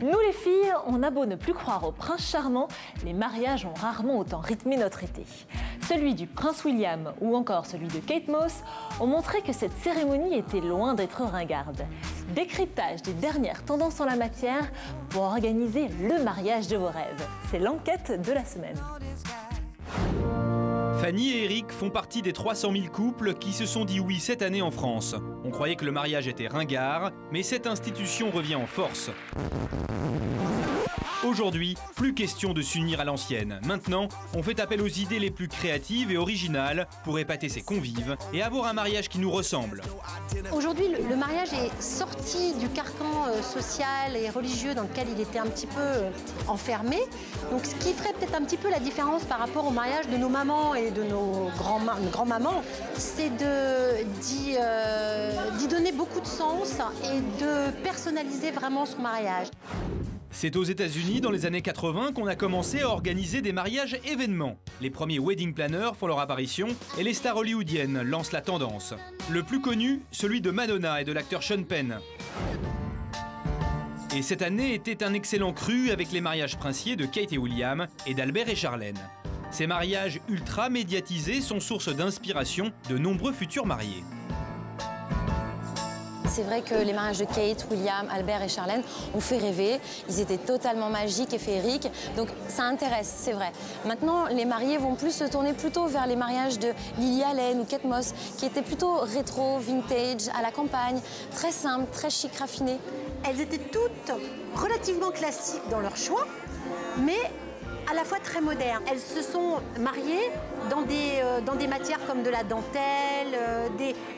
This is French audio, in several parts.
Nous les filles, on a beau ne plus croire au prince charmant, les mariages ont rarement autant rythmé notre été. Celui du prince William ou encore celui de Kate Moss ont montré que cette cérémonie était loin d'être ringarde. Décryptage des dernières tendances en la matière pour organiser le mariage de vos rêves. C'est l'enquête de la semaine. Fanny et Eric font partie des 300 000 couples qui se sont dit oui cette année en France. On croyait que le mariage était ringard, mais cette institution revient en force. Aujourd'hui, plus question de s'unir à l'ancienne. Maintenant, on fait appel aux idées les plus créatives et originales pour épater ses convives et avoir un mariage qui nous ressemble. Aujourd'hui, le mariage est sorti du carcan social et religieux dans lequel il était un petit peu enfermé. Donc, ce qui ferait peut-être un petit peu la différence par rapport au mariage de nos mamans et de nos grands-mamans, c'est d'y donner beaucoup de sens et de personnaliser vraiment son mariage. C'est aux États-Unis, dans les années 80, qu'on a commencé à organiser des mariages événements. Les premiers wedding planners font leur apparition et les stars hollywoodiennes lancent la tendance. Le plus connu, celui de Madonna et de l'acteur Sean Penn. Et cette année était un excellent cru avec les mariages princiers de Kate et William et d'Albert et Charlène. Ces mariages ultra médiatisés sont source d'inspiration de nombreux futurs mariés. C'est vrai que les mariages de Kate, William, Albert et Charlène ont fait rêver. Ils étaient totalement magiques et féeriques. Donc ça intéresse, c'est vrai. Maintenant, les mariés vont plus se tourner plutôt vers les mariages de Lily Allen ou Kate Moss, qui étaient plutôt rétro, vintage, à la campagne, très simples, très chic, raffinés. Elles étaient toutes relativement classiques dans leur choix, mais à la fois très modernes. Elles se sont mariées dans des matières comme de la dentelle.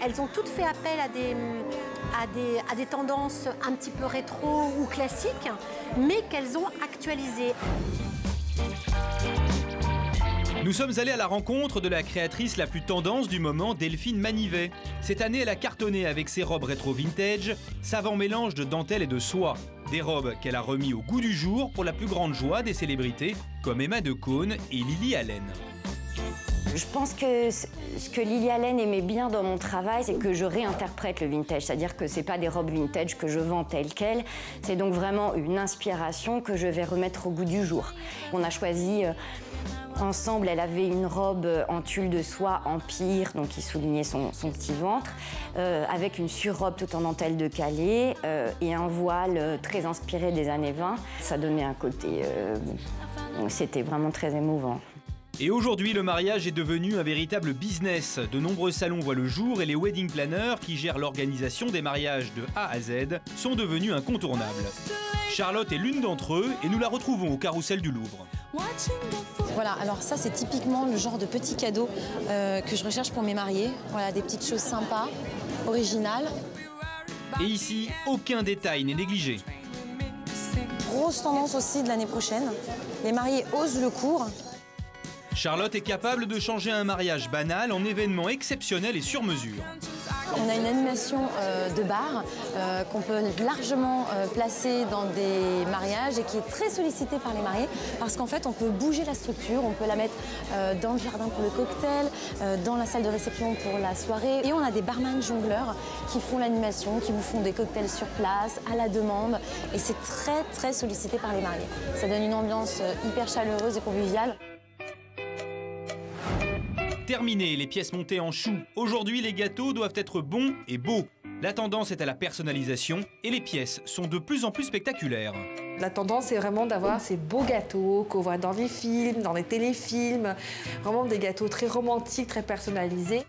Elles ont toutes fait appel à des tendances un petit peu rétro ou classiques, mais qu'elles ont actualisées. Nous sommes allés à la rencontre de la créatrice la plus tendance du moment, Delphine Manivet. Cette année, elle a cartonné avec ses robes rétro vintage, savant mélange de dentelle et de soie. Des robes qu'elle a remis au goût du jour pour la plus grande joie des célébrités comme Emma Decaune et Lily Allen. Je pense que ce que Lily Allen aimait bien dans mon travail, c'est que je réinterprète le vintage. C'est-à-dire que ce n'est pas des robes vintage que je vends telles quelles. C'est donc vraiment une inspiration que je vais remettre au goût du jour. On a choisi ensemble, elle avait une robe en tulle de soie empire, donc qui soulignait son petit ventre, avec une surrobe tout en dentelle de Calais et un voile très inspiré des années 20. Ça donnait un côté... c'était vraiment très émouvant. Et aujourd'hui, le mariage est devenu un véritable business. De nombreux salons voient le jour et les wedding planners qui gèrent l'organisation des mariages de A à Z sont devenus incontournables. Charlotte est l'une d'entre eux et nous la retrouvons au Carrousel du Louvre. Voilà, alors ça c'est typiquement le genre de petits cadeaux que je recherche pour mes mariés. Voilà, des petites choses sympas, originales. Et ici, aucun détail n'est négligé. Grosse tendance aussi de l'année prochaine. Les mariés osent le court. Charlotte est capable de changer un mariage banal en événement exceptionnel et sur mesure. On a une animation de bar qu'on peut largement placer dans des mariages et qui est très sollicitée par les mariés parce qu'en fait on peut bouger la structure, on peut la mettre dans le jardin pour le cocktail, dans la salle de réception pour la soirée et on a des barman jongleurs qui font l'animation, qui vous font des cocktails sur place à la demande et c'est très très sollicité par les mariés. Ça donne une ambiance hyper chaleureuse et conviviale. Terminé les pièces montées en choux. Aujourd'hui, les gâteaux doivent être bons et beaux. La tendance est à la personnalisation et les pièces sont de plus en plus spectaculaires. La tendance est vraiment d'avoir ces beaux gâteaux qu'on voit dans les films, dans les téléfilms. Vraiment des gâteaux très romantiques, très personnalisés.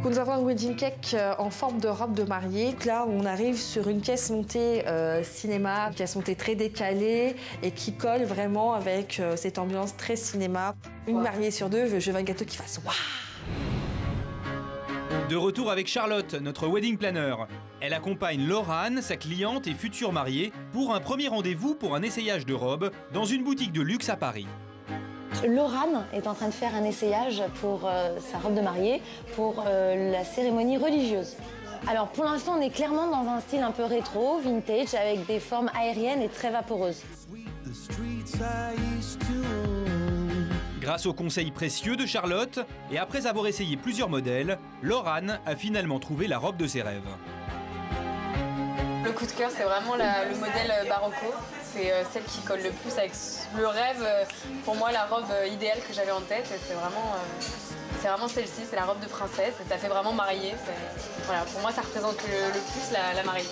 Nous avons un wedding cake en forme de robe de mariée. Là, on arrive sur une pièce montée cinéma, une pièce montée très décalée et qui colle vraiment avec cette ambiance très cinéma. Une mariée sur deux, je veux un gâteau qui fasse waouh. De retour avec Charlotte, notre wedding planner. Elle accompagne Laurane, sa cliente et future mariée, pour un premier rendez-vous pour un essayage de robe dans une boutique de luxe à Paris. Laurane est en train de faire un essayage pour sa robe de mariée pour la cérémonie religieuse. Alors pour l'instant, on est clairement dans un style un peu rétro, vintage, avec des formes aériennes et très vaporeuses. Grâce aux conseils précieux de Charlotte, et après avoir essayé plusieurs modèles, Laurane a finalement trouvé la robe de ses rêves. Le coup de cœur, c'est vraiment le modèle Barocco. c'est celle qui colle le plus avec le rêve, pour moi la robe idéale que j'avais en tête. C'est vraiment celle-ci, c'est la robe de princesse et ça fait vraiment mariée. Voilà, pour moi ça représente le plus la mariée.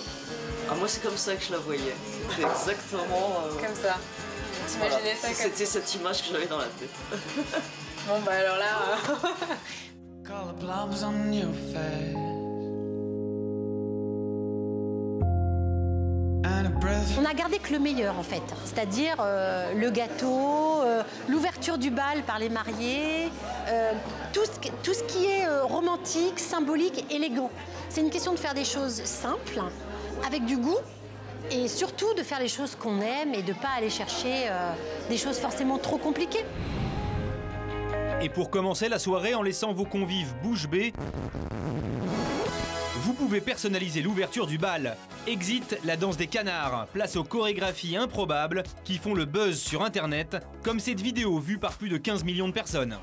Ah, moi c'est comme ça que je la voyais, c'était exactement... Comme ça. T'imaginais voilà. ça comme C'était cette image que j'avais dans la tête. Bon bah alors là... On a gardé que le meilleur en fait, c'est-à-dire le gâteau, l'ouverture du bal par les mariés, tout ce qui est romantique, symbolique, élégant. C'est une question de faire des choses simples, avec du goût, et surtout de faire les choses qu'on aime et de ne pas aller chercher des choses forcément trop compliquées. Et pour commencer la soirée en laissant vos convives bouche bée, vous pouvez personnaliser l'ouverture du bal. Exit la danse des canards, place aux chorégraphies improbables qui font le buzz sur internet, comme cette vidéo vue par plus de 15 millions de personnes.